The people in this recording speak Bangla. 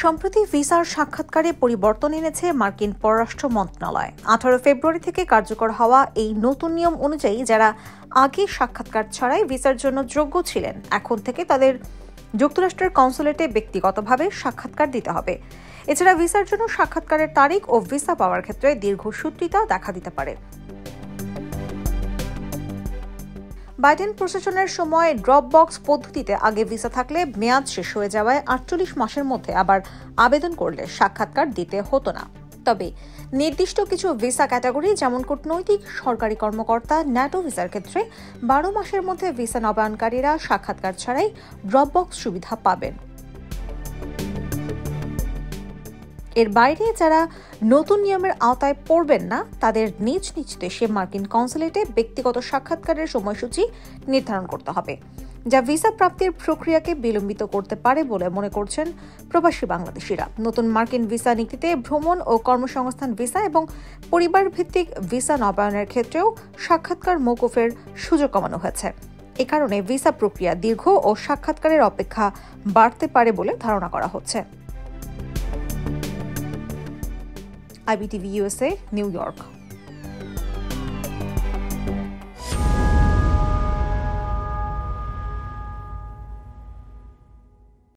সম্প্রতি ভিসার সাক্ষাৎকারে পরিবর্তন এনেছে মার্কিন পররাষ্ট্র মন্ত্রণালয়। 18 ফেব্রুয়ারি থেকে কার্যকর হওয়া এই নতুন নিয়ম অনুযায়ী যারা আগে সাক্ষাৎকার ছাড়াই ভিসার জন্য যোগ্য ছিলেন, এখন থেকে তাদের যুক্তরাষ্ট্রের কনসুলেটে ব্যক্তিগতভাবে সাক্ষাৎকার দিতে হবে। এছাড়া ভিসার জন্য সাক্ষাৎকারের তারিখ ও ভিসা পাওয়ার ক্ষেত্রে দীর্ঘসূত্রিতা দেখা দিতে পারে। বাইডেন প্রশাসনের সময় ড্রপ বক্স পদ্ধতিতে আগে ভিসা থাকলে মেয়াদ শেষ হয়ে যাওয়ায় 48 মাসের মধ্যে আবার আবেদন করলে সাক্ষাৎকার দিতে হতো না। তবে নির্দিষ্ট কিছু ভিসা ক্যাটাগরি যেমন কূটনৈতিক, সরকারি কর্মকর্তা, ন্যাটো ভিসার ক্ষেত্রে 12 মাসের মধ্যে ভিসা নবায়নকারীরা সাক্ষাৎকার ছাড়াই ড্রপ বক্স সুবিধা পাবেন। এর বাইরে যারা নতুন নিয়মের আওতায় পড়বেন না, তাদের নিজ নিজ দেশে মার্কিন কনসুলেটে ব্যক্তিগত সাক্ষাৎকারের সময়সূচি নির্ধারণ করতে হবে, যা ভিসা প্রাপ্তির প্রক্রিয়াকে বিলম্বিত করতে পারে বলে মনে করছেন প্রবাসী বাংলাদেশিরা। নতুন মার্কিন ভিসা নীতিতে ভ্রমণ ও কর্মসংস্থান ভিসা এবং পরিবার ভিত্তিক ভিসা নবায়নের ক্ষেত্রেও সাক্ষাৎকার মওকুফের সুযোগ কমানো হয়েছে। এ কারণে ভিসা প্রক্রিয়া দীর্ঘ ও সাক্ষাৎকারের অপেক্ষা বাড়তে পারে বলে ধারণা করা হচ্ছে। IBTV USA, New York.